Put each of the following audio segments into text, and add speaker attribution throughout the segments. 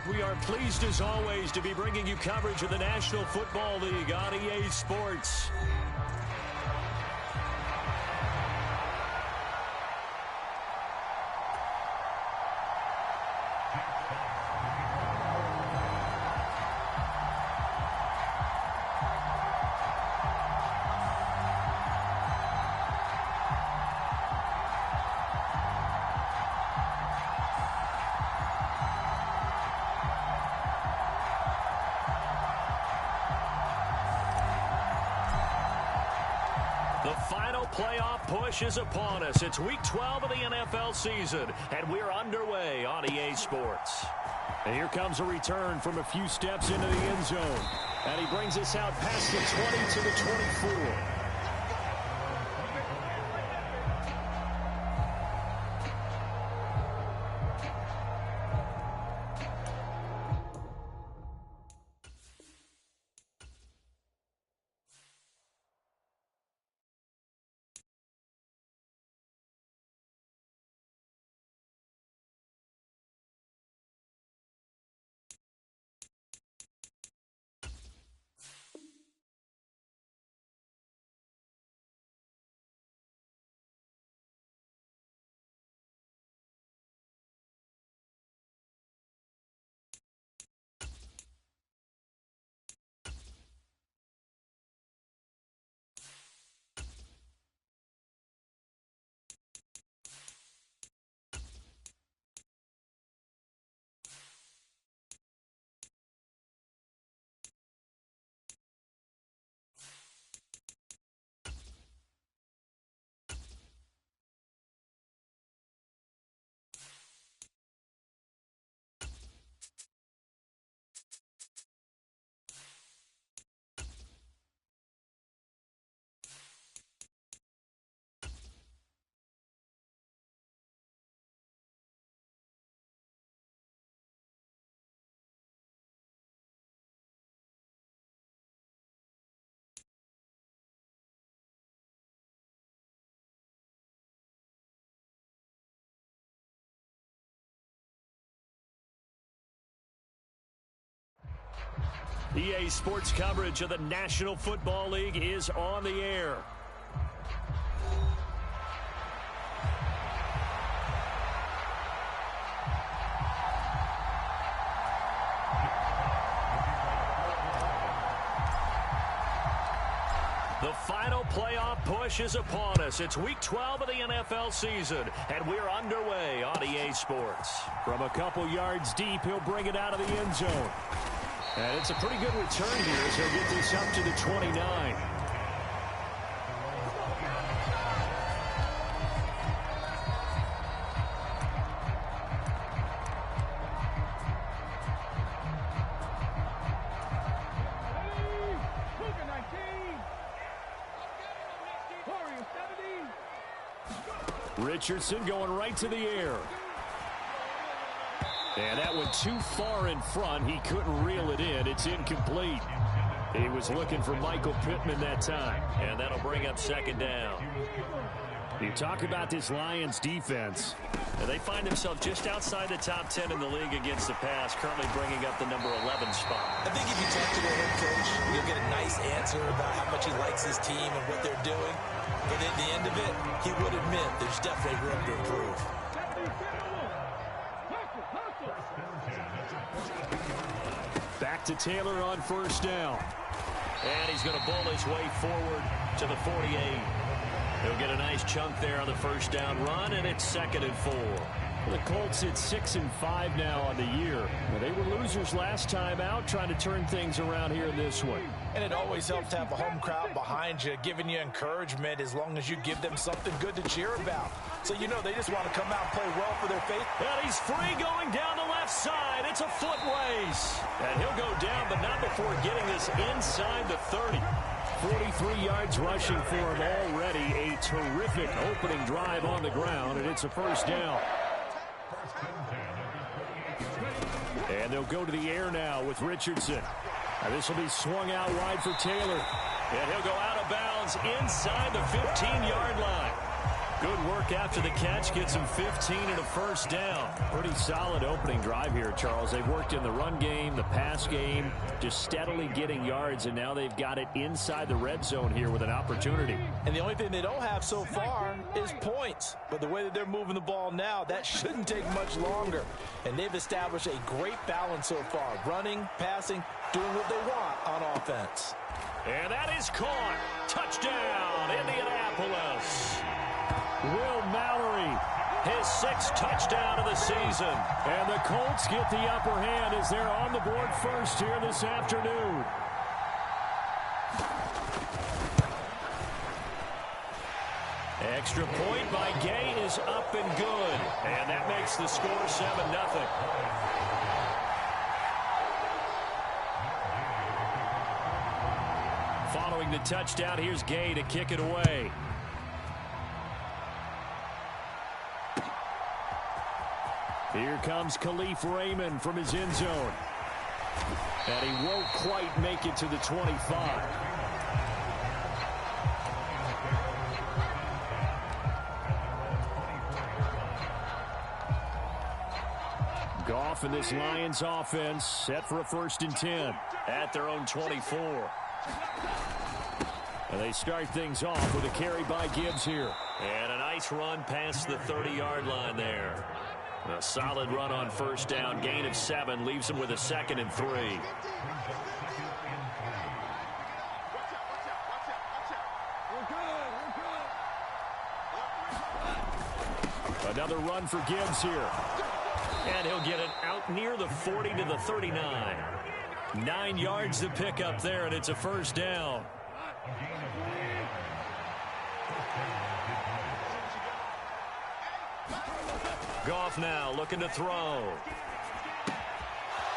Speaker 1: We are pleased as always to be bringing you coverage of the National Football League on EA Sports. The final playoff push is upon us. It's week 12 of the NFL season, and we're underway on EA Sports. And here comes a return from a few steps into the end zone. And he brings us out past the 20 to the 24. EA Sports coverage of the National Football League is on the air. The final playoff push is upon us. It's week 12 of the NFL season, and we're underway on EA Sports. From a couple yards deep, he'll bring it out of the end zone. And it's a pretty good return here as he'll get this up to the 29. Richardson going right to the air. And that went too far in front. He couldn't reel it in. It's incomplete. He was looking for Michael Pittman that time. And that'll bring up second down. You talk about this Lions defense. And they find themselves just outside the top 10 in the league against the pass, currently bringing up the number 11 spot.
Speaker 2: I think if you talk to their head coach, you'll get a nice answer about how much he likes his team and what they're doing. But at the end of it, he would admit there's definitely room to improve.
Speaker 1: Back to Taylor on first down. And he's going to bowl his way forward to the 48. He'll get a nice chunk there on the first down run, and it's 2nd and 4. The Colts at 6-5 now on the year. They were losers last time out, trying to turn things around here in this one.
Speaker 2: And it always helps to have a home crowd behind you, giving you encouragement as long as you give them something good to cheer about. So you know they just want to come out and play well for their faith.
Speaker 1: And he's free going down the left side. It's a foot race. And he'll go down, but not before getting this inside the 30. 43 yards rushing for him already. A terrific opening drive on the ground, and it's a first down. And they'll go to the air now with Richardson. And this will be swung out wide for Taylor. And he'll go out of bounds inside the 15-yard line. Good work after the catch. Gets him 15 and a first down. Pretty solid opening drive here, Charles. They've worked in the run game, the pass game, just steadily getting yards, and now they've got it inside the red zone here with an opportunity.
Speaker 2: And the only thing they don't have so far is points. But the way that they're moving the ball now, that shouldn't take much longer. And they've established a great balance so far. Running, passing, doing what they want on offense.
Speaker 1: And that is caught. Touchdown, Indianapolis. Will Mallory, his 6th touchdown of the season. And the Colts get the upper hand as they're on the board first here this afternoon. Extra point by Gay is up and good. And that makes the score 7-0. Following the touchdown, here's Gay to kick it away. Here comes Khalif Raymond from his end zone. And he won't quite make it to the 25. Goff and this Lions offense set for a 1st and 10 at their own 24. And they start things off with a carry by Gibbs here. And a nice run past the 30-yard line there. A solid run on first down. Gain of 7 leaves him with a 2nd and 3. Another run for Gibbs here. And he'll get it out near the 40 to the 39. 9 yards to pick up there, and it's a first down. Goff now looking to throw.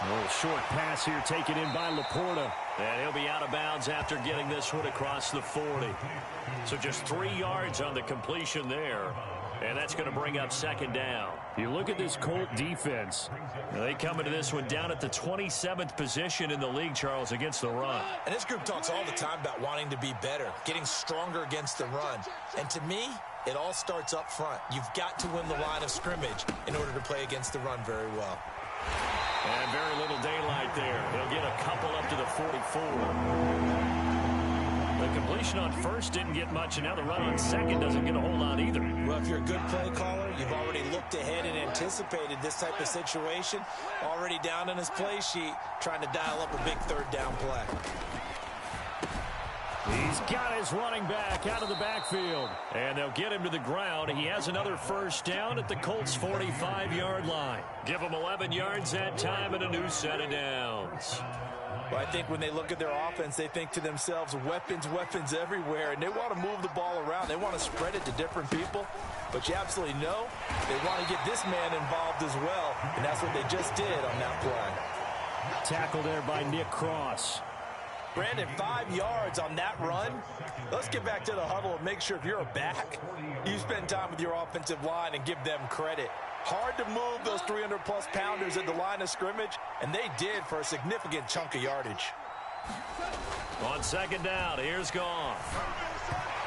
Speaker 1: A little short pass here taken in by Laporta. And he'll be out of bounds after getting this one across the 40. So just 3 yards on the completion there. And that's going to bring up 2nd down. You look at this Colt defense. They come into this one down at the 27th position in the league, Charles, against the run.
Speaker 2: And this group talks all the time about wanting to be better, getting stronger against the run. And to me, it all starts up front. You've got to win the line of scrimmage in order to play against the run very well.
Speaker 1: And very little daylight there. He'll get a couple up to the 44. The completion on first didn't get much, and now the run on second doesn't get a whole lot either.
Speaker 2: Well, if you're a good play caller, you've already looked ahead and anticipated this type of situation. Already down on his play sheet, trying to dial up a big 3rd down play.
Speaker 1: He's got his running back out of the backfield. And they'll get him to the ground. He has another first down at the Colts' 45-yard line. Give him 11 yards that time and a new set of downs.
Speaker 2: Well, I think when they look at their offense, they think to themselves, weapons, weapons everywhere. And they want to move the ball around. They want to spread it to different people. But you absolutely know they want to get this man involved as well. And that's what they just did on that play.
Speaker 1: Tackle there by Nick Cross.
Speaker 2: Brandon, 5 yards on that run. Let's get back to the huddle and make sure if you're a back, you spend time with your offensive line and give them credit. Hard to move those 300-plus pounders at the line of scrimmage, and they did for a significant chunk of yardage.
Speaker 1: On 2nd down, here's Goff.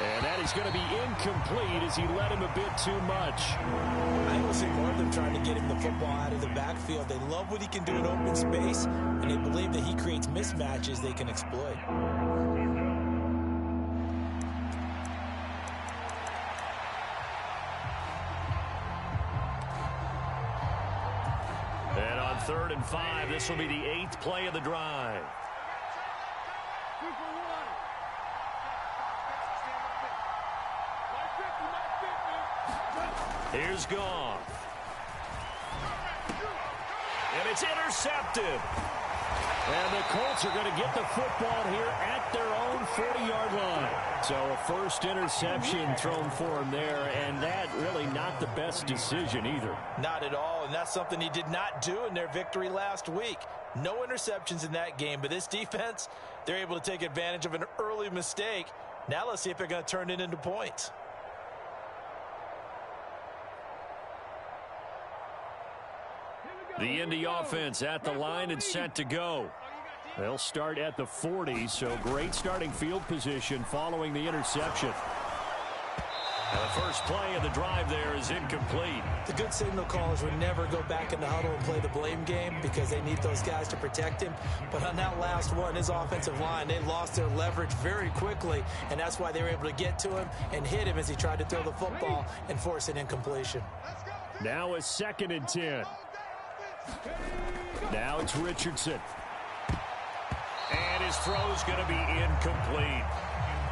Speaker 1: And that is going to be incomplete as he led him a bit too much.
Speaker 2: I think we'll see more of them trying to get him the football out of the backfield. They love what he can do in open space, and they believe that he creates mismatches they can exploit.
Speaker 1: And on 3rd and 5, this will be the 8th play of the drive. Here's Goff. And it's intercepted. And the Colts are going to get the football here at their own 40-yard line. So a first interception thrown for him there, and that really not the best decision either.
Speaker 2: Not at all, and that's something he did not do in their victory last week. No interceptions in that game, but this defense, they're able to take advantage of an early mistake. Now let's see if they're going to turn it into points.
Speaker 1: The Indy offense at the line and set to go. They'll start at the 40, so great starting field position following the interception. And the first play of the drive there is incomplete.
Speaker 2: The good signal callers would never go back in the huddle and play the blame game because they need those guys to protect him. But on that last one, his offensive line, they lost their leverage very quickly, and that's why they were able to get to him and hit him as he tried to throw the football and force an incompletion.
Speaker 1: Now a 2nd and 10. Now it's Richardson. And his throw's going to be incomplete.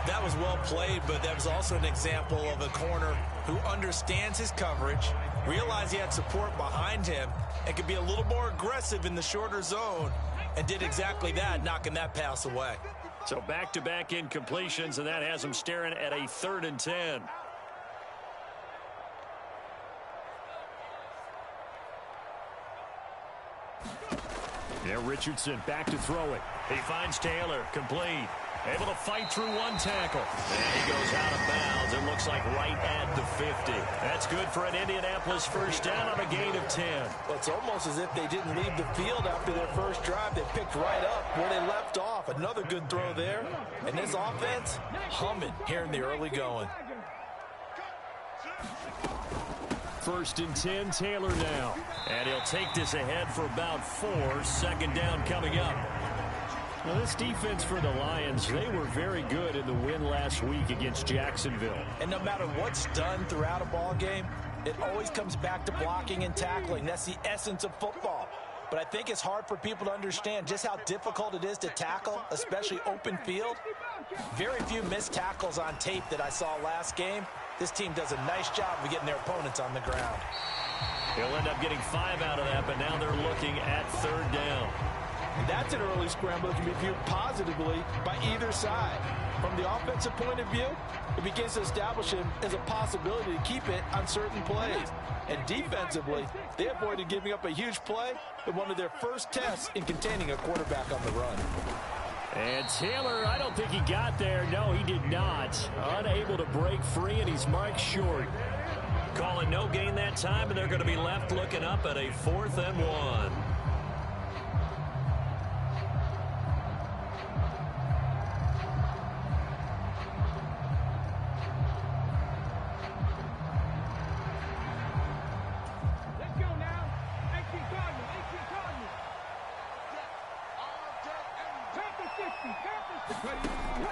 Speaker 2: That was well played, but that was also an example of a corner who understands his coverage, realized he had support behind him, and could be a little more aggressive in the shorter zone, and did exactly that, knocking that pass away.
Speaker 1: So back-to-back incompletions, and that has him staring at a 3rd and 10. Yeah, Richardson back to throw it. He finds Taylor, complete. Able to fight through one tackle. And he goes out of bounds. It looks like right at the 50. That's good for an Indianapolis first down on a gain of 10.
Speaker 2: Well, it's almost as if they didn't leave the field after their first drive. They picked right up where they left off. Another good throw there. And this offense, humming here in the early going.
Speaker 1: 1st and 10, Taylor now. And he'll take this ahead for about 4. 2nd down coming up. Well, this defense for the Lions, they were very good in the win last week against Jacksonville.
Speaker 2: And no matter what's done throughout a ball game, it always comes back to blocking and tackling. That's the essence of football. But I think it's hard for people to understand just how difficult it is to tackle, especially open field. Very few missed tackles on tape that I saw last game. This team does a nice job of getting their opponents on the ground.
Speaker 1: He'll end up getting 5 out of that, but now they're looking at 3rd down.
Speaker 2: And that's an early scramble that can be viewed positively by either side. From the offensive point of view, it begins to establish him as a possibility to keep it on certain plays. And defensively, they avoided giving up a huge play in one of their first tests in containing a quarterback on the run.
Speaker 1: And Taylor, I don't think he got there. No, he did not. Unable to break free, and he's marked short. Calling no gain that time, and they're going to be left looking up at a 4th and 1.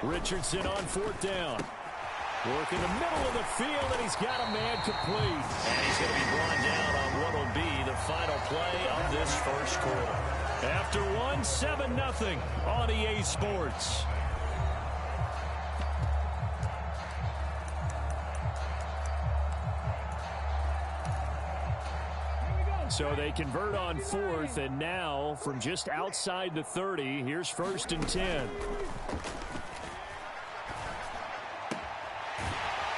Speaker 1: Richardson on 4th down. Working the middle of the field, and he's got a man complete. And he's going to be brought down on what will be the final play of this first quarter. After 1, 7-0 on EA Sports. So they convert on 4th, and now from just outside the 30, here's 1st and 10.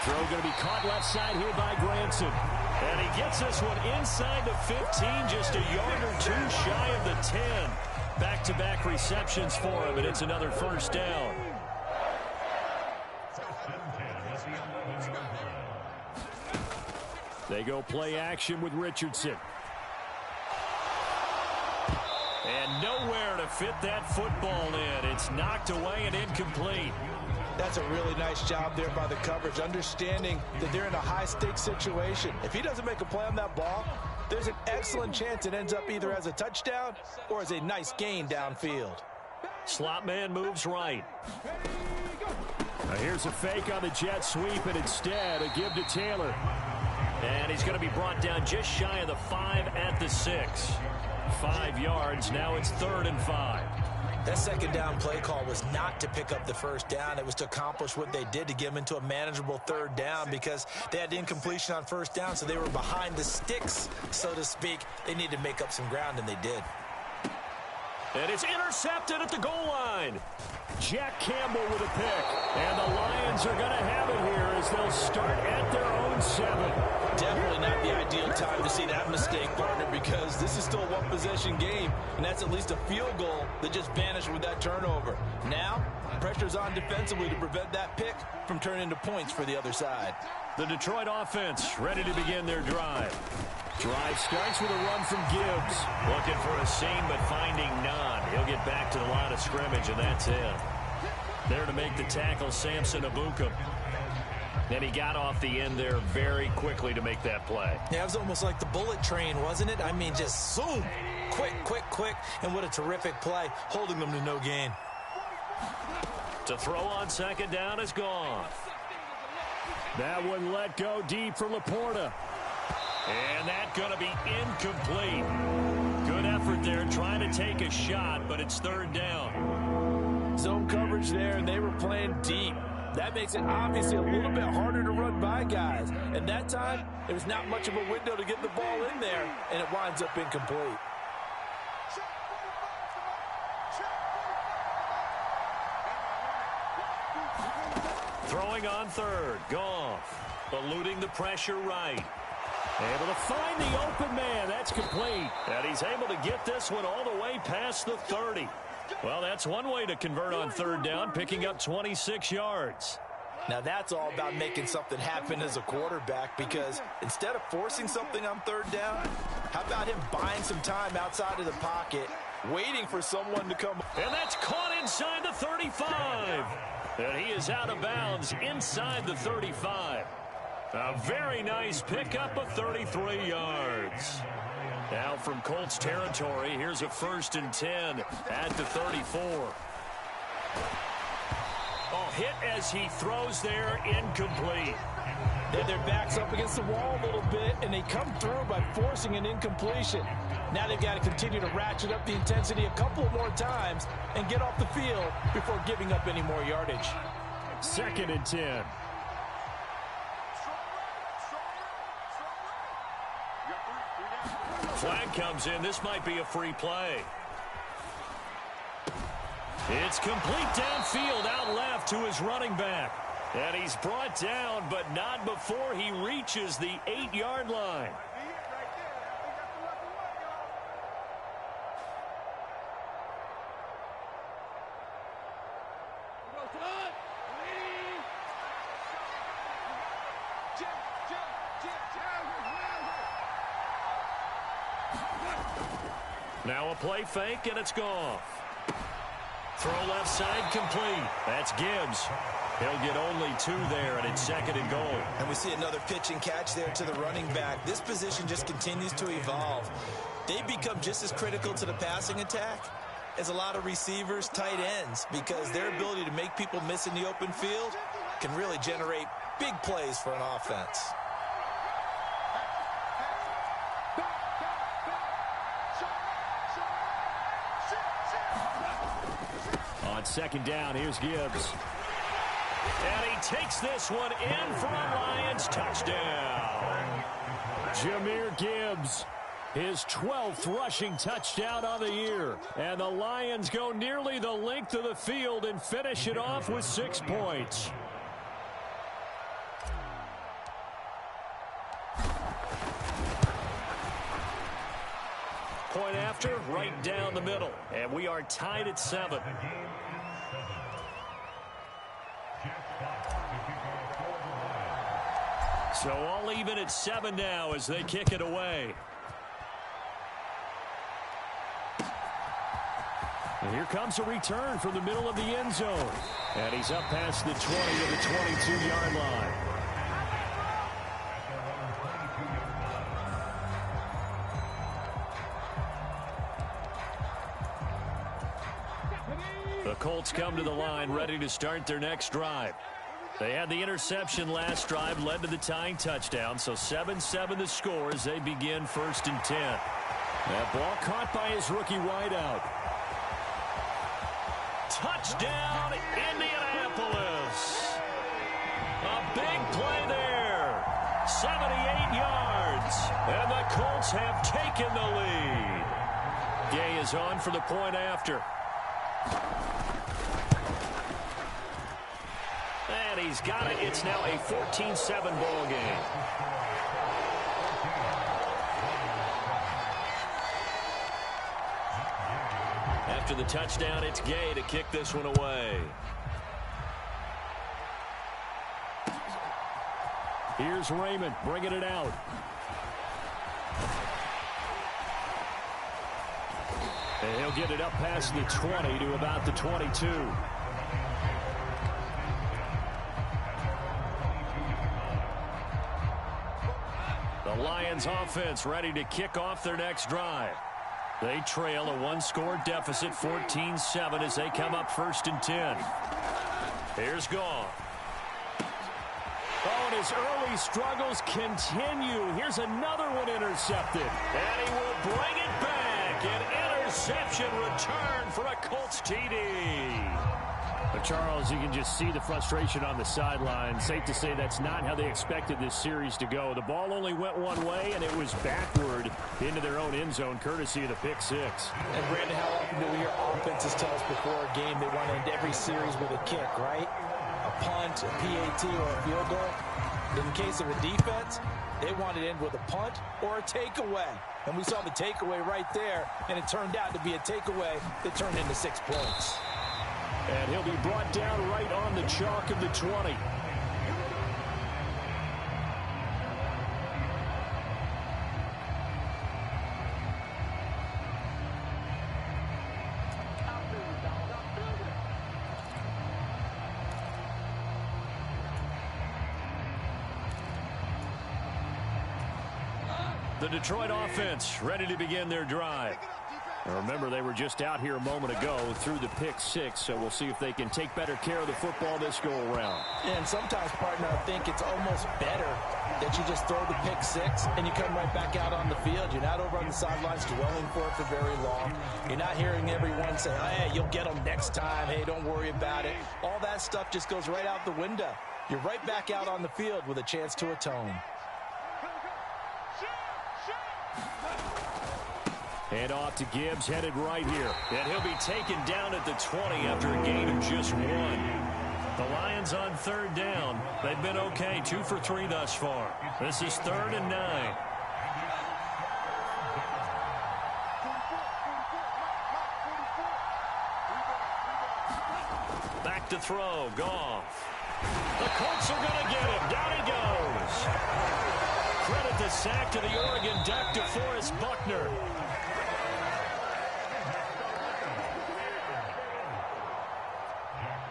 Speaker 1: Throw going to be caught left side here by Granson. And he gets this one inside the 15, just a yard or 2 shy of the 10. Back-to-back receptions for him, and it's another first down. They go play action with Richardson. And nowhere to fit that football in. It's knocked away and incomplete.
Speaker 2: That's a really nice job there by the coverage, understanding that they're in a high-stakes situation. If he doesn't make a play on that ball, there's an excellent chance it ends up either as a touchdown or as a nice gain downfield.
Speaker 1: Slot man moves right. Now here's a fake on the jet sweep, and instead a give to Taylor. And he's going to be brought down just shy of the 5 at the 6. 5 yards. Now it's 3rd and 5.
Speaker 2: That 2nd down play call was not to pick up the first down. It was to accomplish what they did, to get them into a manageable 3rd down, because they had incompletion on 1st down, so they were behind the sticks, so to speak. They needed to make up some ground, and they did.
Speaker 1: And it's intercepted at the goal line. Jack Campbell with a pick. And the Lions are going to have it here as they'll start at their own 7.
Speaker 2: Definitely not the ideal time to see that mistake, partner, because this is still a one-possession game, and that's at least a field goal that just vanished with that turnover. Now, pressure's on defensively to prevent that pick from turning into points for the other side.
Speaker 1: The Detroit offense ready to begin their drive. Drive starts with a run from Gibbs. Looking for a seam, but finding none. He'll get back to the line of scrimmage, and that's it. There to make the tackle, Samson Ebukam. And he got off the end there very quickly to make that play.
Speaker 2: Yeah, it was almost like the bullet train, wasn't it? I mean, just zoom. Quick, quick, quick. And what a terrific play, holding them to no gain.
Speaker 1: To throw on second down is gone.
Speaker 3: That one let go deep for Laporta.
Speaker 1: And that's going to be incomplete. Good effort there trying to take a shot, but it's third down.
Speaker 2: Zone coverage there, and they were playing deep. That makes it obviously a little bit harder to run by guys. And that time, there was not much of a window to get the ball in there, and it winds up incomplete.
Speaker 1: Throwing on third, Goff, eluding the pressure right.
Speaker 3: Able to find the open man. That's complete.
Speaker 1: And he's able to get this one all the way past the 30. Well, that's one way to convert on third down, picking up 26 yards.
Speaker 2: Now that's all about making something happen as a quarterback, because instead of forcing something on third down, how about him buying some time outside of the pocket, waiting for someone to come.
Speaker 1: And that's caught inside the 35. And he is out of bounds inside the 35. A very nice pickup of 33 yards. Now from Colts territory, here's a 1st and 10 at the 34. Oh, hit as he throws there, incomplete.
Speaker 2: And their back's up against the wall a little bit, and they come through by forcing an incompletion. Now they've got to continue to ratchet up the intensity a couple more times and get off the field before giving up any more yardage.
Speaker 3: 2nd and 10.
Speaker 1: Flag comes in. This might be a free play. It's complete downfield, out left to his running back. And he's brought down, but not before he reaches the 8-yard line. Now a play fake, and it's gone. Throw left side complete. That's Gibbs. He'll get only 2 there, and it's 2nd and goal.
Speaker 2: And we see another pitch and catch there to the running back. This position just continues to evolve. They become just as critical to the passing attack as a lot of receivers, tight ends, because their ability to make people miss in the open field can really generate big plays for an offense.
Speaker 3: On 2nd down, here's Gibbs.
Speaker 1: And he takes this one in for a Lions touchdown.
Speaker 3: Jahmyr Gibbs, his 12th rushing touchdown on the year. And the Lions go nearly the length of the field and finish it off with 6 points.
Speaker 1: Point after, right down the middle. And we are tied at 7. So all even at 7 now as they kick it away.
Speaker 3: And here comes a return from the middle of the end zone. And he's up past the 20 to the 22-yard line.
Speaker 1: The Colts come to the line ready to start their next drive. They had the interception last drive, led to the tying touchdown, so 7-7 the score as they begin 1st and 10.
Speaker 3: That ball caught by his rookie wideout.
Speaker 1: Touchdown, Indianapolis. A big play there. 78 yards, and the Colts have taken the lead. Gay is on for the point after. And he's got it. It's now a 14-7 ball game. After the touchdown, it's Gay to kick this one away.
Speaker 3: Here's Raymond bringing it out. And he'll get it up past the 20 to about the 22. Lions offense ready to kick off their next drive. They trail a one-score deficit, 14-7, as they come up 1st and 10. Here's Goff. Oh, and his early struggles continue. Here's another one intercepted. And he will bring it back. An interception return for a Colts TD. But Charles, you can just see the frustration on the sideline. Safe to say that's not how they expected this series to go. The ball only went one way, and it was backward into their own end zone, courtesy of the pick six.
Speaker 2: And Brandon, how often do we hear offenses tell us before a game they want to end every series with a kick, right? A punt, a PAT, or a field goal. In the case of a defense, they wanted to end with a punt or a takeaway. And we saw the takeaway right there, and it turned out to be a takeaway that turned into 6 points.
Speaker 3: And he'll be brought down right on the chalk of the 20. The Detroit offense ready to begin their drive. And remember, they were just out here a moment ago through the pick six, so we'll see if they can take better care of the football this go-around.
Speaker 2: And sometimes, partner, I think it's almost better that you just throw the pick six and you come right back out on the field. You're not over on the sidelines dwelling for it for very long. You're not hearing everyone say, hey, you'll get them next time. Hey, don't worry about it. All that stuff just goes right out the window. You're right back out on the field with a chance to atone.
Speaker 3: Hand off to Gibbs, headed right here. And he'll be taken down at the 20 after a gain of just 1. The Lions on 3rd down. They've been okay, 2 for 3 thus far. This is 3rd and 9. Back to throw, Goff. The Colts are going to get him. Down he goes. Credit the sack to the Oregon Duck, DeForest Buckner.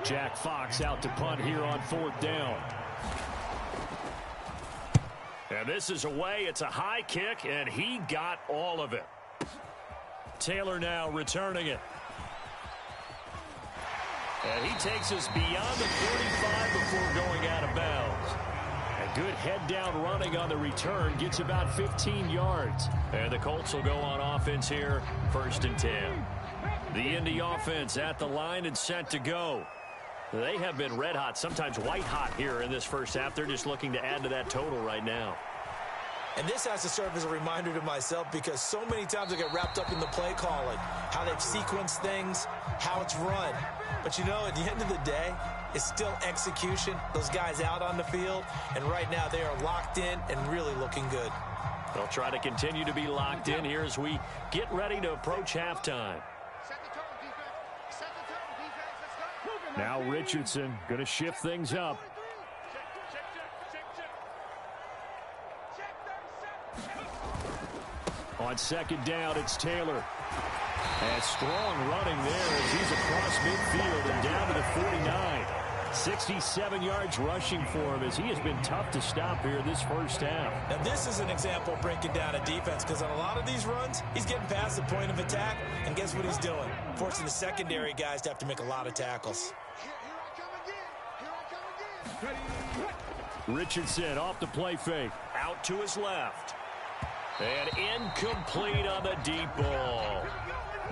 Speaker 3: Jack Fox out to punt here on 4th down. And this is away. It's a high kick, and he got all of it. Taylor now returning it. And he takes us beyond the 35 before going out of bounds. A good head-down running on the return gets about 15 yards. And the Colts will go on offense here, 1st and 10. The Indy offense at the line and set to go. They have been red hot, sometimes white hot here in this first half. They're just looking to add to that total right now.
Speaker 2: And this has to serve as a reminder to myself because so many times I get wrapped up in the play calling, how they've sequenced things, how it's run. But, you know, at the end of the day, it's still execution. Those guys out on the field, and right now they are locked in and really looking good.
Speaker 3: They'll try to continue to be locked in here as we get ready to approach halftime. Now Richardson going to shift things up. On 2nd down, it's Taylor. And strong running there as he's across midfield and down to the 49. 67 yards rushing for him as he has been tough to stop here this first half.
Speaker 2: Now this is an example of breaking down a defense because on a lot of these runs, he's getting past the point of attack, and guess what he's doing? Forcing the secondary guys to have to make a lot of tackles.
Speaker 3: Richardson off the play fake. Out to his left. And incomplete on the deep ball.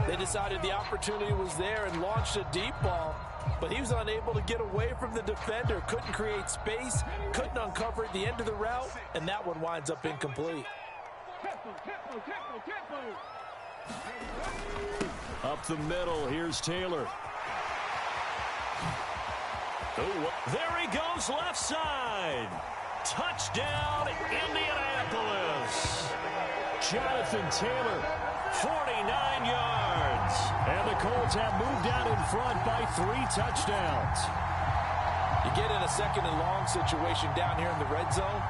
Speaker 2: They decided the opportunity was there and launched a deep ball, but he was unable to get away from the defender. Couldn't create space, couldn't uncover at the end of the route, and that one winds up incomplete.
Speaker 3: Up the middle, here's Taylor. Oh, there he goes left side. Touchdown, Indianapolis. Jonathan Taylor, 49 yards. And the Colts have moved out in front by 3 touchdowns.
Speaker 2: You get in a 2nd and long situation down here in the red zone,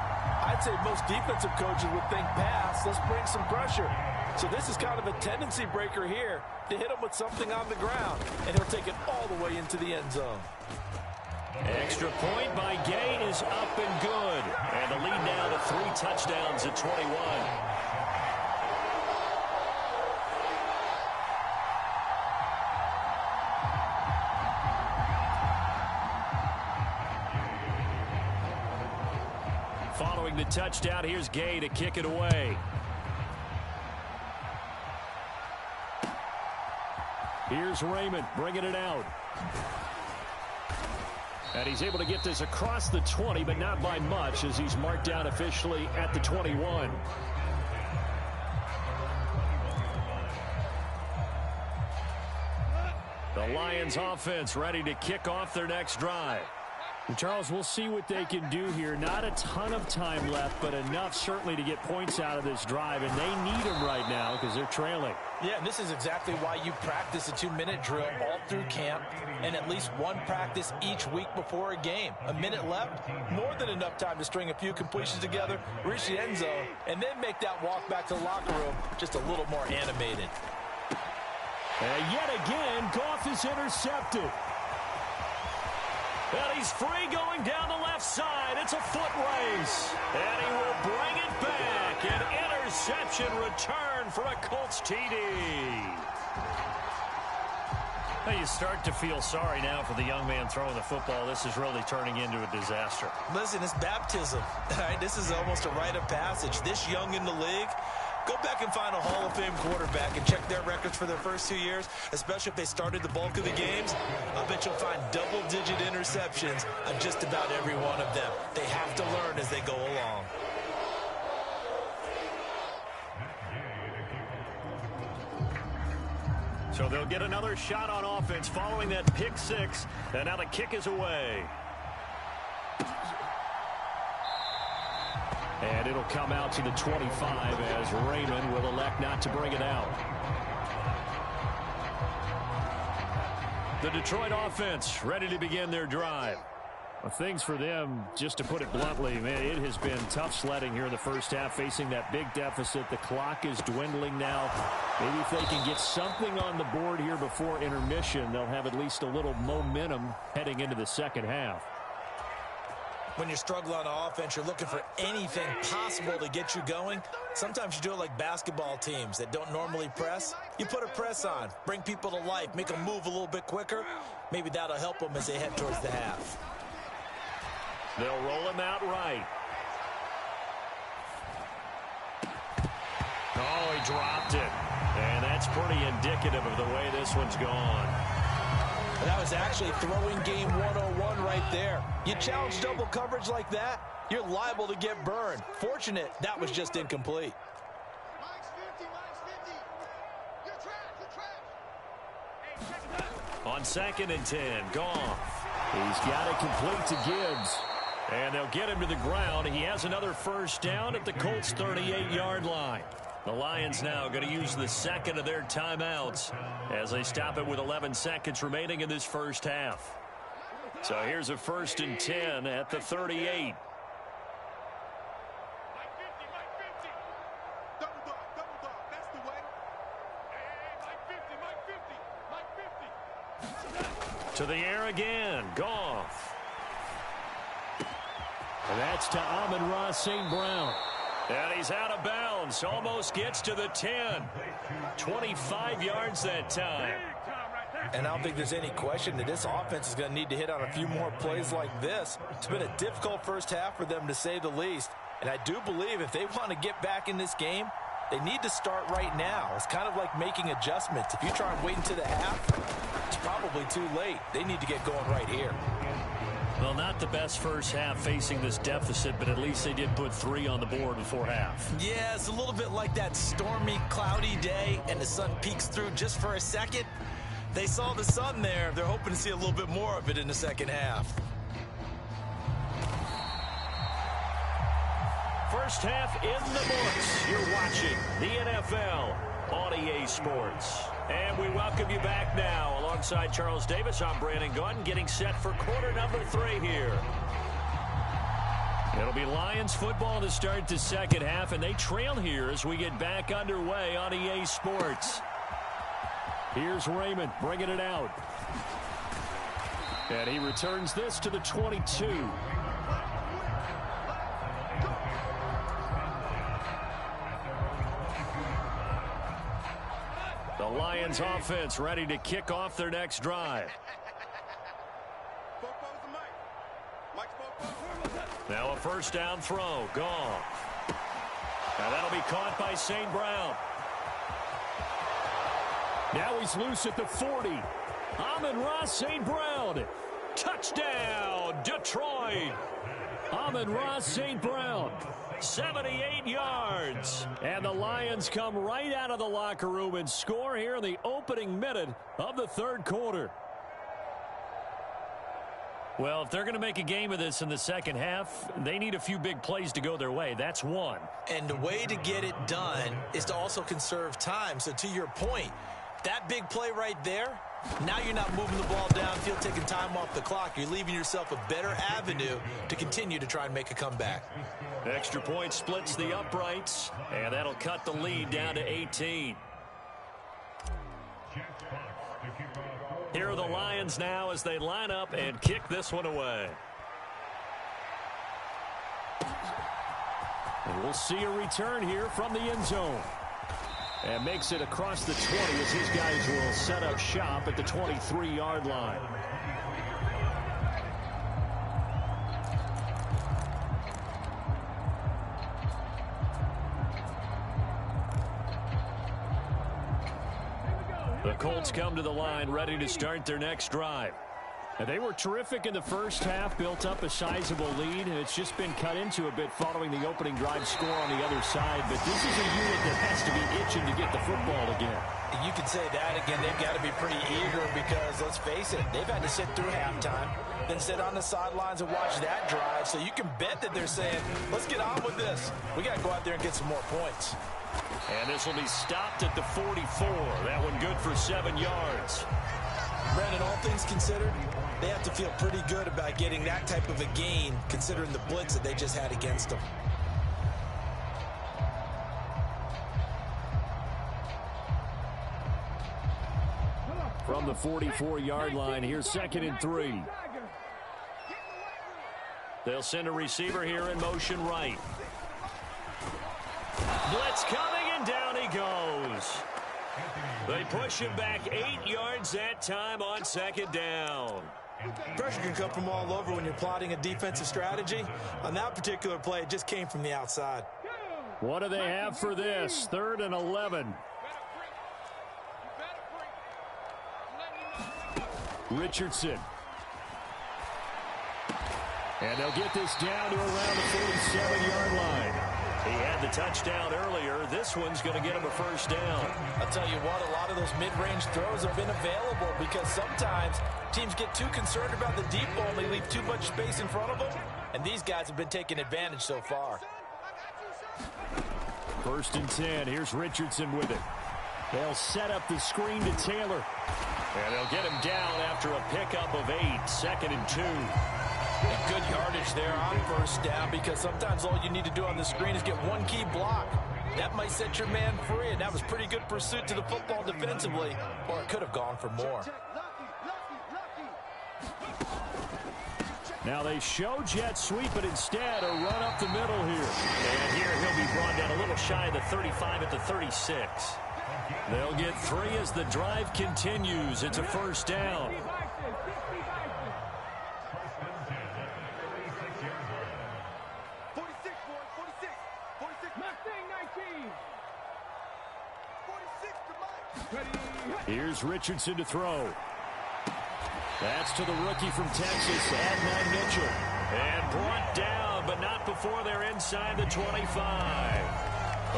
Speaker 2: I'd say most defensive coaches would think pass, let's bring some pressure. So this is kind of a tendency breaker here to hit him with something on the ground, and he'll take it all the way into the end zone.
Speaker 3: Extra point by Gay is up and good. And the lead now to 3 touchdowns at 21. Following the touchdown, here's Gay to kick it away. Here's Raymond bringing it out. And he's able to get this across the 20, but not by much, as he's marked down officially at the 21. The Lions offense ready to kick off their next drive. Charles, we'll see what they can do here. Not a ton of time left, but enough certainly to get points out of this drive, and they need them right now because they're trailing.
Speaker 2: Yeah, and this is exactly why you practice a 2-minute drill all through camp and at least one practice each week before a game. A minute left, more than enough time to string a few completions together, reach the end zone, and then make that walk back to the locker room just a little more animated.
Speaker 3: And yet again, Goff is intercepted. And he's free going down the left side. It's a foot race. And he will bring it back. An interception return for a Colts TD.
Speaker 1: Well, you start to feel sorry now for the young man throwing the football. This is really turning into a disaster.
Speaker 2: Listen, it's baptism. Right? This is almost a rite of passage. This young in the league, go back and find a Hall of Fame quarterback and check their records for their first 2 years, especially if they started the bulk of the games. I bet you'll find double-digit interceptions on just about every one of them. They have to learn as they go along.
Speaker 3: So they'll get another shot on offense following that pick six. And now the kick is away. And it'll come out to the 25 as Raymond will elect not to bring it out. The Detroit offense ready to begin their drive. Well, things for them, just to put it bluntly, man, it has been tough sledding here in the first half, facing that big deficit. The clock is dwindling now. Maybe if they can get something on the board here before intermission, they'll have at least a little momentum heading into the second half.
Speaker 2: When you're struggling on offense, you're looking for anything possible to get you going. Sometimes you do it like basketball teams that don't normally press. You put a press on, bring people to life, make them move a little bit quicker. Maybe that'll help them as they head towards the half.
Speaker 3: They'll roll him out right. Oh, he dropped it. And that's pretty indicative of the way this one's gone.
Speaker 2: That was actually throwing game 101 right there. You challenge double coverage like that, you're liable to get burned. Fortunate that was just incomplete.
Speaker 3: On 2nd and 10, Goff. He's got it complete to Gibbs. And they'll get him to the ground. He has another first down at the Colts' 38-yard line. The Lions now going to use the second of their timeouts as they stop it with 11 seconds remaining in this first half. So here's a 1st and 10 at the 38. To the air again, Goff. And that's to Amon-Ra St. Brown. And he's out of bounds. Almost gets to the 10. 25 yards that time.
Speaker 2: And I don't think there's any question that this offense is going to need to hit on a few more plays like this. It's been a difficult first half for them, to say the least. And I do believe if they want to get back in this game, they need to start right now. It's kind of like making adjustments. If you try and wait until the half, it's probably too late. They need to get going right here.
Speaker 3: Well, not the best first half facing this deficit, but at least they did put 3 on the board before half.
Speaker 2: Yeah, it's a little bit like that stormy, cloudy day, and the sun peeks through just for a second. They saw the sun there. They're hoping to see a little bit more of it in the second half.
Speaker 3: First half in the books. You're watching the NFL on EA Sports. And we welcome you back now. Alongside Charles Davis, I'm Brandon Gunn, getting set for quarter number 3 here. It'll be Lions football to start the second half, and they trail here as we get back underway on EA Sports. Here's Raymond bringing it out. And he returns this to the 22. The Lions offense ready to kick off their next drive. Now a first down throw. Gone. Now that'll be caught by St. Brown. Now he's loose at the 40. Amon-Ra St. Brown. Touchdown, Detroit. Amon-Ra St. Brown. 78 yards. And the Lions come right out of the locker room and score here in the opening minute of the third quarter. Well, if they're going to make a game of this in the second half, they need a few big plays to go their way. That's one.
Speaker 2: And the way to get it done is to also conserve time. So to your point, that big play right there, now you're not moving the ball downfield, taking time off the clock. You're leaving yourself a better avenue to continue to try and make a comeback.
Speaker 3: Extra point splits the uprights, and that'll cut the lead down to 18. Here are the Lions now as they line up and kick this one away. And we'll see a return here from the end zone. And makes it across the 20 as his guys will set up shop at the 23-yard line. The Colts come to the line ready to start their next drive. And they were terrific in the first half, built up a sizable lead, and it's just been cut into a bit following the opening drive score on the other side. But this is a unit that has to be itching to get the football again.
Speaker 2: You could say that again. They've got to be pretty eager because, let's face it, they've had to sit through halftime, then sit on the sidelines and watch that drive. So you can bet that they're saying, let's get on with this. We got to go out there and get some more points.
Speaker 3: And this will be stopped at the 44. That one good for 7 yards.
Speaker 2: Brandon, all things considered, they have to feel pretty good about getting that type of a gain considering the blitz that they just had against them.
Speaker 3: From the 44-yard line, here's 2nd and 3. They'll send a receiver here in motion right. Blitz coming, and down he goes. They push him back 8 yards that time on 2nd down.
Speaker 2: Pressure can come from all over when you're plotting a defensive strategy. On that particular play, it just came from the outside.
Speaker 3: What do they have for this? 3rd and 11. Richardson. And they'll get this down to around the 47-yard line. He had the touchdown earlier. This one's going to get him a first down.
Speaker 2: I'll tell you what, a lot of those mid-range throws have been available because sometimes teams get too concerned about the deep ball and they leave too much space in front of them. And these guys have been taking advantage so far.
Speaker 3: 1st and 10. Here's Richardson with it. They'll set up the screen to Taylor. And they'll get him down after a pickup of 8. 2nd and 2.
Speaker 2: And good yardage there on 1st down because sometimes all you need to do on the screen is get one key block. That might set your man free, and that was pretty good pursuit to the football defensively, or it could have gone for more.
Speaker 3: Now they show jet sweep, but instead a run up the middle here. And here he'll be brought down a little shy of the 35 at the 36. They'll get 3 as the drive continues. It's a 1st down. Here's Richardson to throw. That's to the rookie from Texas, Adnan Mitchell. And brought down, but not before they're inside the 25.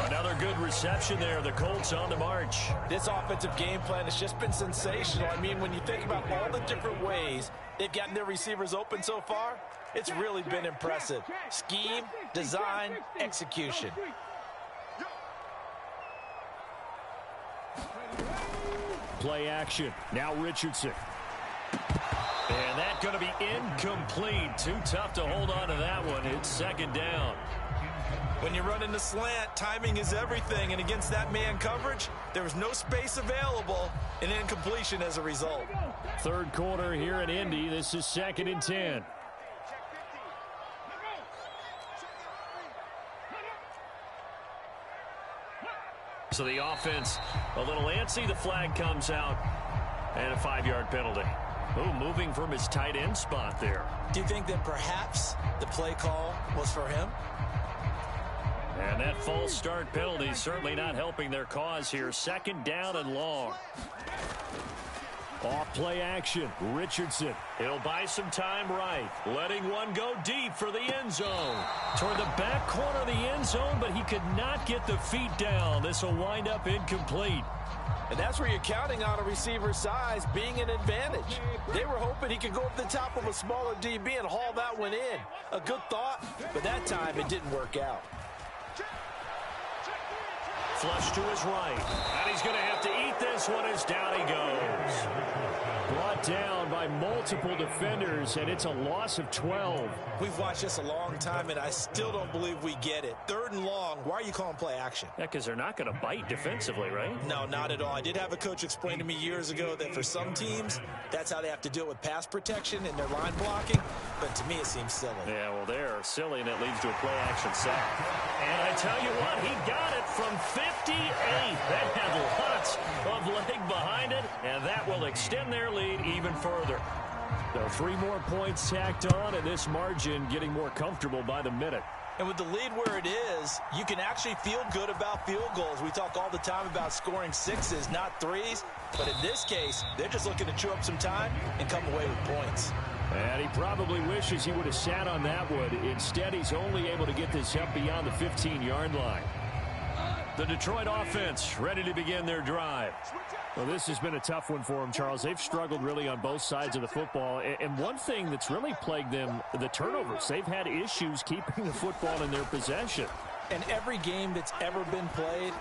Speaker 3: Another good reception there. The Colts on the march.
Speaker 2: This offensive game plan has just been sensational. I mean, when you think about all the different ways they've gotten their receivers open so far, it's really been impressive. Scheme, design, execution.
Speaker 3: Play action. Now Richardson. And that's going to be incomplete. Too tough to hold on to that one. It's 2nd down.
Speaker 2: When you run in the slant, timing is everything. And against that man coverage, there was no space available and incompletion as a result.
Speaker 3: Third quarter here in Indy. This is 2nd and 10. So the offense a little antsy. The flag comes out and a 5-yard penalty. Oh, moving from his tight end spot there.
Speaker 2: Do you think that perhaps the play call was for him?
Speaker 3: And that false start penalty certainly not helping their cause here. 2nd down and long. Off play action. Richardson. He'll buy some time right. Letting one go deep for the end zone. Toward the back corner of the end zone, but he could not get the feet down. This will wind up incomplete.
Speaker 2: And that's where you're counting on a receiver's size being an advantage. They were hoping he could go up the top of a smaller DB and haul that one in. A good thought, but that time it didn't work out.
Speaker 3: Flush to his right. And he's going to have to eat this one as down he goes. Brought down by multiple defenders, and it's a loss of 12.
Speaker 2: We've watched this a long time, and I still don't believe we get it. 3rd and long, why are you calling play action?
Speaker 3: Yeah, because they're not going to bite defensively, right?
Speaker 2: No, not at all. I did have a coach explain to me years ago that for some teams, that's how they have to deal with pass protection and their line blocking. But to me, it seems silly.
Speaker 3: Yeah, well, they're silly, and it leads to a play-action sack. And I tell you what, he got it from 58. That had lots of leg behind it, and that will extend their lead even further. So 3 more points tacked on, and this margin getting more comfortable by the minute.
Speaker 2: And with the lead where it is, you can actually feel good about field goals. We talk all the time about scoring 6s, not 3s. But in this case, they're just looking to chew up some time and come away with points.
Speaker 3: And he probably wishes he would have sat on that one. Instead, he's only able to get this up beyond the 15-yard line. The Detroit offense ready to begin their drive. Well, this has been a tough one for them, Charles. They've struggled really on both sides of the football. And one thing that's really plagued them, the turnovers. They've had issues keeping the football in their possession.
Speaker 2: And every game that's ever been played,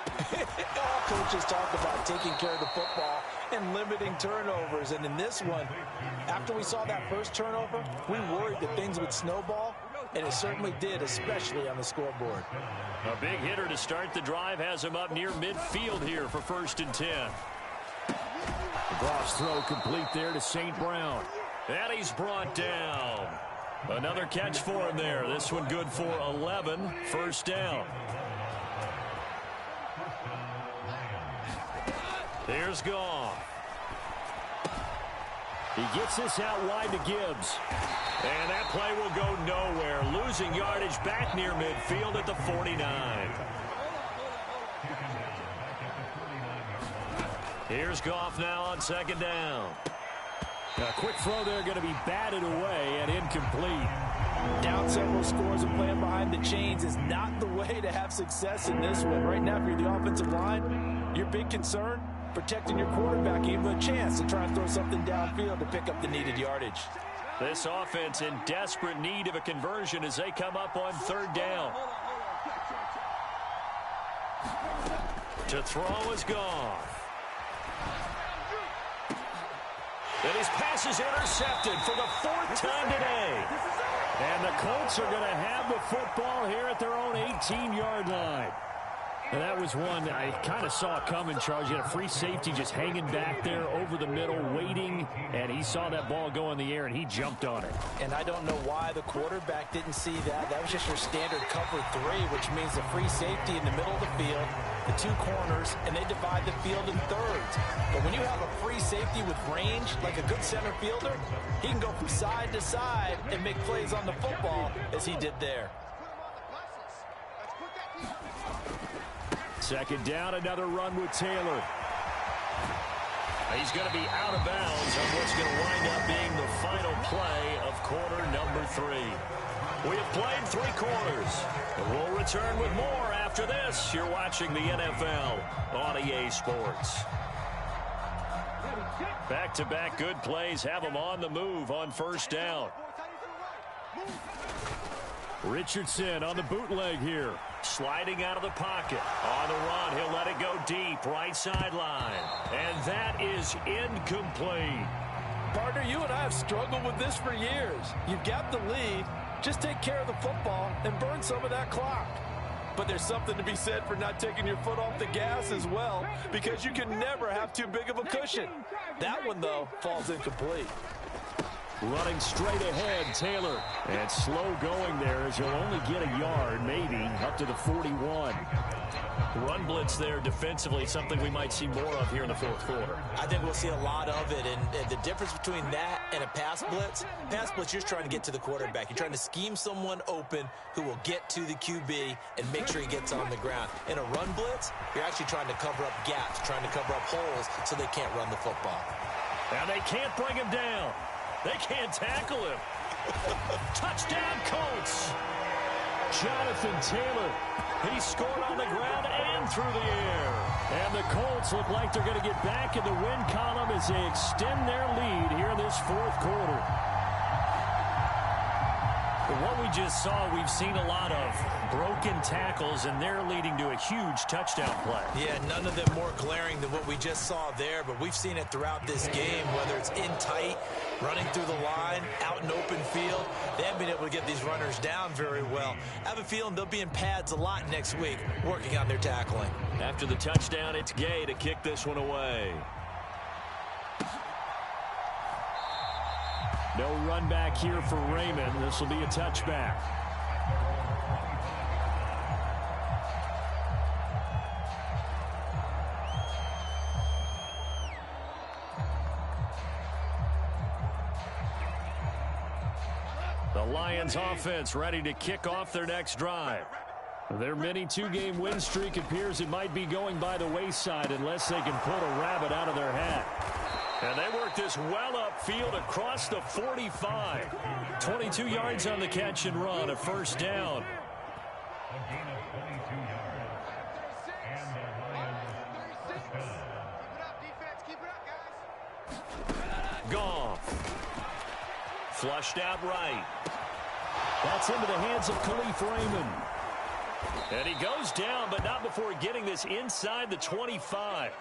Speaker 2: all coaches talk about taking care of the football and limiting turnovers. And in this one, after we saw that first turnover, we worried that things would snowball. And it certainly did, especially on the scoreboard.
Speaker 3: A big hitter to start the drive has him up near midfield here for 1st and 10. The cross throw complete there to St. Brown. And he's brought down. Another catch for him there. This one good for 11. 1st down. Here's Goff. He gets this out wide to Gibbs. And that play will go nowhere. Losing yardage back near midfield at the 49. Here's Goff now on 2nd down. A quick throw there going to be batted away and incomplete.
Speaker 2: Down several scores and playing behind the chains is not the way to have success in this one. Right now, if you're the offensive line, your big concern, protecting your quarterback, give him a chance to try and throw something downfield to pick up the needed yardage.
Speaker 3: This offense in desperate need of a conversion as they come up on 3rd down. To throw is Goff. And his pass is intercepted for the 4th time today. And the Colts are going to have the football here at their own 18-yard line. And that was one I kind of saw coming, Charles. You had a free safety just hanging back there over the middle, waiting, and he saw that ball go in the air, and he jumped on it.
Speaker 2: And I don't know why the quarterback didn't see that. That was just your standard cover 3, which means the free safety in the middle of the field, the 2 corners, and they divide the field in thirds. But when you have a free safety with range, like a good center fielder, he can go from side to side and make plays on the football as he did there.
Speaker 3: 2nd down, another run with Taylor. He's going to be out of bounds on what's going to wind up being the final play of quarter number 3. We have played 3 quarters. And we'll return with more after this. You're watching the NFL on EA Sports. Back-to-back good plays have them on the move on 1st down. Richardson on the bootleg here. Sliding out of the pocket. On the run, he'll let it go deep. Right sideline. And that is incomplete.
Speaker 2: Partner, you and I have struggled with this for years. You've got the lead. Just take care of the football and burn some of that clock. But there's something to be said for not taking your foot off the gas as well, because you can never have too big of a cushion. That one, though, falls incomplete.
Speaker 3: Running straight ahead, Taylor. And slow going there as he'll only get a yard, maybe, up to the 41.
Speaker 1: Run blitz there defensively, something we might see more of here in the fourth quarter.
Speaker 2: I think we'll see a lot of it, and the difference between that and a pass blitz, you're just trying to get to the quarterback. You're trying to scheme someone open who will get to the QB and make sure he gets on the ground. In a run blitz, you're actually trying to cover up gaps, trying to cover up holes so they can't run the football.
Speaker 3: Now they can't bring him down. They can't tackle him. Touchdown, Colts. Jonathan Taylor. He scored on the ground and through the air. And the Colts look like they're going to get back in the win column as they extend their lead here in this fourth quarter.
Speaker 1: But what we just saw, we've seen a lot of broken tackles, and they're leading to a huge touchdown play.
Speaker 2: Yeah, none of them more glaring than what we just saw there, but we've seen it throughout this game, whether it's in tight, running through the line, out in open field. They haven't been able to get these runners down very well. I have a feeling they'll be in pads a lot next week, working on their tackling.
Speaker 1: After the touchdown, it's Gay to kick this one away.
Speaker 3: No run back here for Raymond. This will be a touchback. The Lions offense ready to kick off their next drive. Their mini two-game win streak appears it might be going by the wayside unless they can pull a rabbit out of their hat. And they work this well upfield across the 45. 22 yards on the catch and run, a first down. Goff. Flushed out right. That's into the hands of Khalif Raymond. And he goes down, but not before getting this inside the 25.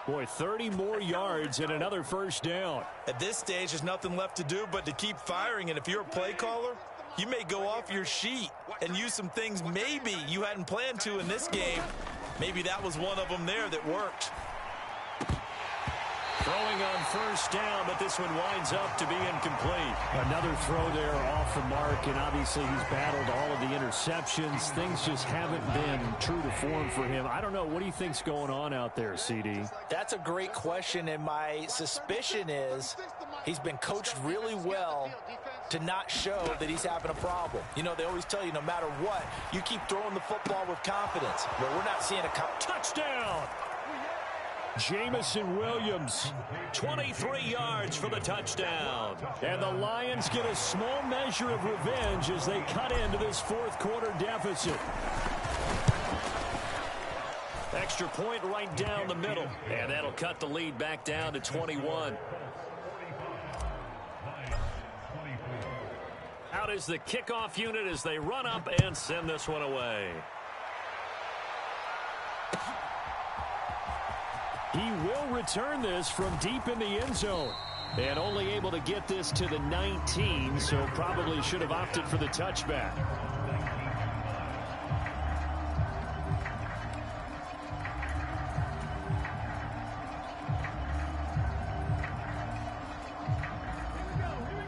Speaker 3: Boy, 30 more yards and another first down.
Speaker 2: At this stage, there's nothing left to do but to keep firing. And if you're a play caller, you may go off your sheet and use some things maybe you hadn't planned to in this game. Maybe that was one of them there that worked.
Speaker 3: Throwing on first down, but this one winds up to be incomplete. Another throw there off the mark, and obviously he's battled all of the interceptions. Things just haven't been true to form for him. I don't know. What do you think's going on out there, CD?
Speaker 2: That's a great question, and my suspicion is he's been coached really well to not show that he's having a problem. You know, they always tell you no matter what, you keep throwing the football with confidence. But we're not seeing a touchdown.
Speaker 3: Jamison Williams,
Speaker 1: 23 yards for the touchdown.
Speaker 3: And the Lions get a small measure of revenge as they cut into this fourth quarter deficit.
Speaker 1: Extra point right down the middle. And that'll cut the lead back down to 21. Out is the kickoff unit as they run up and send this one away.
Speaker 3: He will return this from deep in the end zone. And only able to get this to the 19, so probably should have opted for the touchback.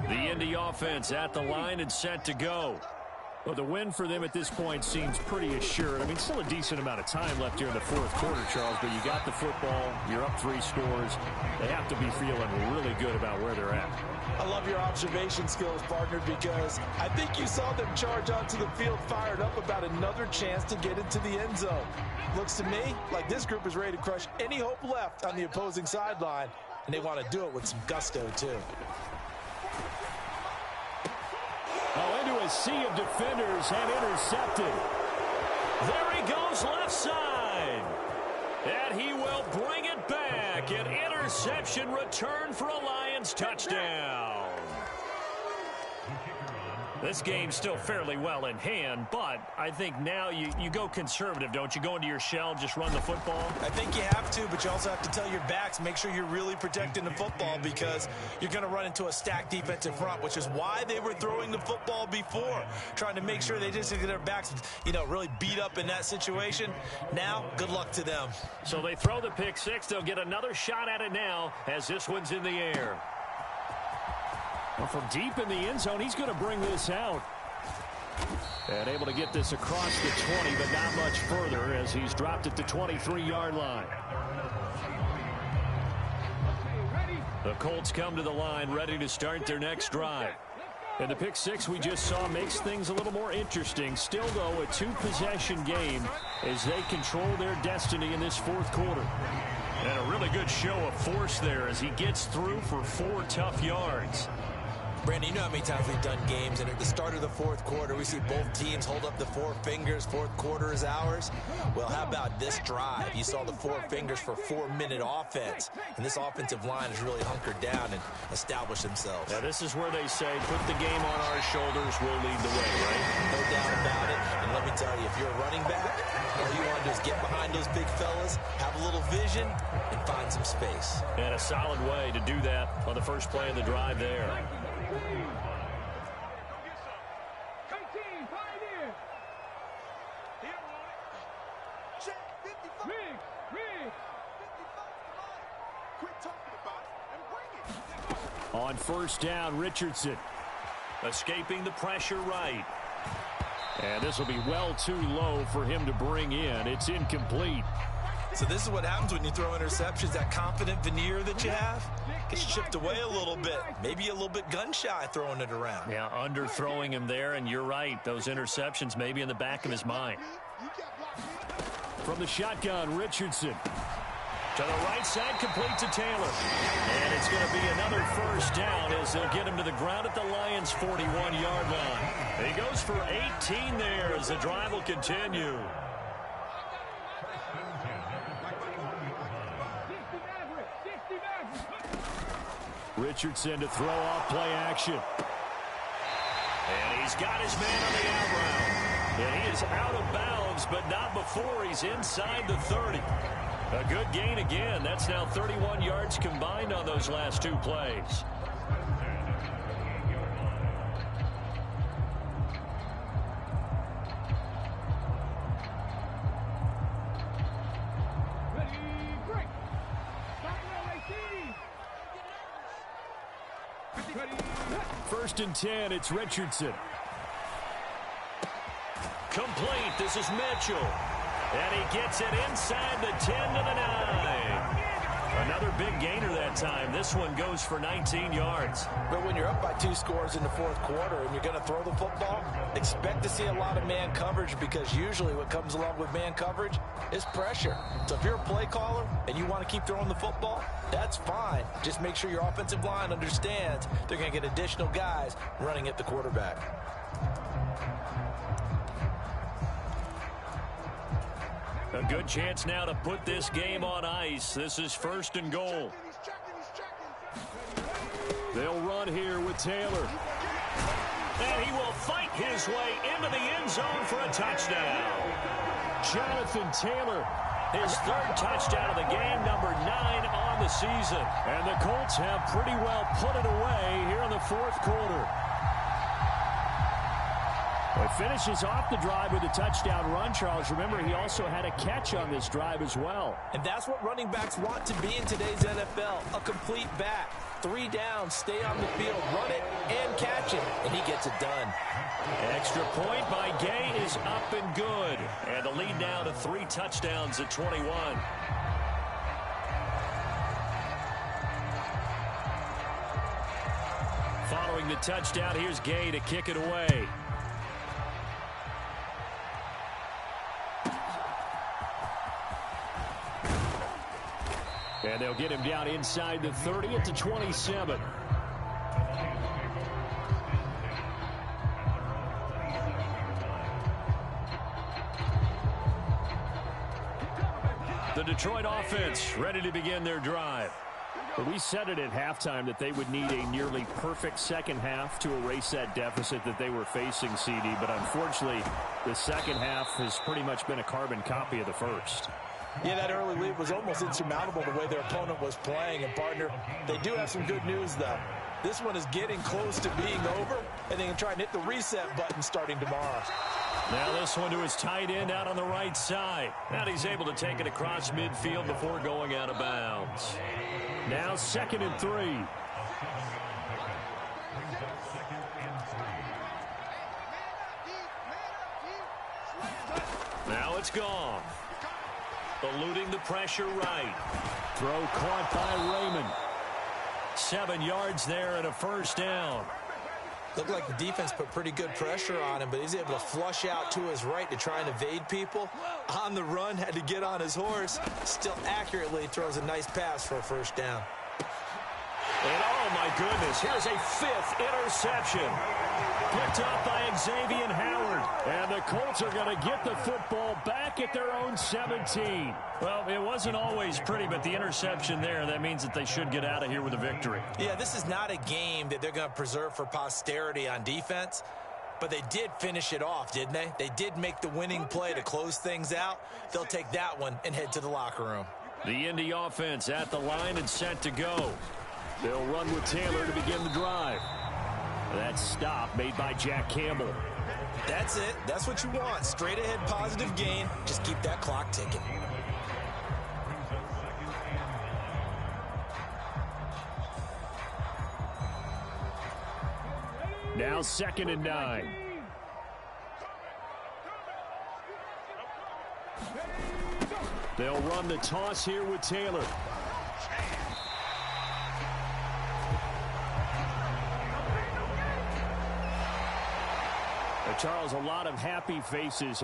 Speaker 3: The Indy offense at the line and set to go. Well, the win for them at this point seems pretty assured. I mean, still a decent amount of time left here in the fourth quarter, Charles, but you got the football, you're up 3 scores. They have to be feeling really good about where they're at.
Speaker 2: I love your observation skills, partner, because I think you saw them charge onto the field fired up about another chance to get into the end zone. Looks to me like this group is ready to crush any hope left on the opposing sideline, and they want to do it with some gusto, too.
Speaker 3: Oh, into a sea of defenders and intercepted.
Speaker 1: There he goes left side. And he will bring it back. An interception return for a Lions touchdown.
Speaker 3: This game's still fairly well in hand, but I think now you go conservative, don't you? Go into your shell, just run the football?
Speaker 2: I think you have to, but you also have to tell your backs, make sure you're really protecting the football because you're going to run into a stacked defensive front, which is why they were throwing the football before, trying to make sure they just get their backs, really beat up in that situation. Now, good luck to them.
Speaker 3: So they throw the pick six. They'll get another shot at it now as this one's in the air. Well, from deep in the end zone, he's going to bring this out. And able to get this across the 20, but not much further as he's dropped it to 23-yard line. The Colts come to the line, ready to start their next drive. And the pick six we just saw makes things a little more interesting. Still, though, a two-possession game as they control their destiny in this fourth quarter. And a really good show of force there as he gets through for 4 tough yards.
Speaker 2: Brandon, you know how many times we've done games, and at the start of the fourth quarter, we see both teams hold up the 4 fingers, fourth quarter is ours. Well, how about this drive? You saw the 4 fingers for 4-minute offense, and this offensive line has really hunkered down and established themselves.
Speaker 3: Now, this is where they say, put the game on our shoulders, we'll lead the way, right?
Speaker 2: No doubt about it, and let me tell you, if you're a running back, all you want to do is get behind those big fellas, have a little vision, and find some space.
Speaker 3: And a solid way to do that on the first play of the drive there. On first down, Richardson escaping the pressure right. And this will be well too low for him to bring in. It's incomplete.
Speaker 2: So this is what happens when you throw interceptions. That confident veneer that you have gets chipped away a little bit. Maybe a little bit gun-shy throwing it around.
Speaker 3: Yeah, underthrowing him there, and you're right. Those interceptions may be in the back of his mind. From the shotgun, Richardson. To the right side, complete to Taylor. And it's going to be another first down as they'll get him to the ground at the Lions' 41-yard line. He goes for 18 there as the drive will continue. Richardson to throw off play action. And he's got his man on the out route. And he is out of bounds, but not before he's inside the 30. A good gain again. That's now 31 yards combined on those last 2 plays. First and 10, it's Richardson. Complete. This is Mitchell. And he gets it inside the 10 to the 9. Another big gainer that time. This one goes for 19 yards.
Speaker 2: But when you're up by 2 scores in the fourth quarter and you're going to throw the football, expect to see a lot of man coverage because usually what comes along with man coverage is pressure. So if you're a play caller and you want to keep throwing the football, that's fine. Just make sure your offensive line understands they're going to get additional guys running at the quarterback.
Speaker 3: A good chance now to put this game on ice. This is first and goal. They'll run here with Taylor. And he will fight his way into the end zone for a touchdown. Jonathan Taylor, his 3rd touchdown of the game, number 9 on the season. And the Colts have pretty well put it away here in the fourth quarter. It finishes off the drive with a touchdown run, Charles. Remember, he also had a catch on this drive as well.
Speaker 2: And that's what running backs want to be in today's NFL, a complete back. 3 downs, stay on the field, run it, and catch it, and he gets it done.
Speaker 3: Extra point by Gay is up and good. And the lead now to 3 touchdowns at 21. Following the touchdown, here's Gay to kick it away. And they'll get him down inside the 30 at the 27. The Detroit offense ready to begin their drive. But we said it at halftime that they would need a nearly perfect second half to erase that deficit that they were facing, CD. But unfortunately, the second half has pretty much been a carbon copy of the first.
Speaker 2: Yeah, that early lead was almost insurmountable the way their opponent was playing. And, partner, they do have some good news, though. This one is getting close to being over, and they can try and hit the reset button starting tomorrow.
Speaker 3: Now this one to his tight end out on the right side. And he's able to take it across midfield before going out of bounds. Now 2nd and 3. Now it's gone. Eluding the pressure right. Throw caught by Raymond. 7 yards there and a first down.
Speaker 2: Looked like the defense put pretty good pressure on him, but he's able to flush out to his right to try and evade people. On the run, had to get on his horse. Still accurately throws a nice pass for a first down.
Speaker 3: And oh my goodness, here's a 5th interception. Picked up by Xavier Howard. And the Colts are going to get the football back at their own 17. Well, it wasn't always pretty, but the interception there, that means that they should get out of here with a victory.
Speaker 2: Yeah, this is not a game that they're going to preserve for posterity on defense, but they did finish it off, didn't they? They did make the winning play to close things out. They'll take that one and head to the locker room.
Speaker 3: The Indy offense at the line and set to go. They'll run with Taylor to begin the drive. That stop made by Jack Campbell.
Speaker 2: That's it. That's what you want. Straight ahead positive gain. Just keep that clock ticking.
Speaker 3: Now 2nd and 9. They'll run the toss here with Taylor. Charles, a lot of happy faces.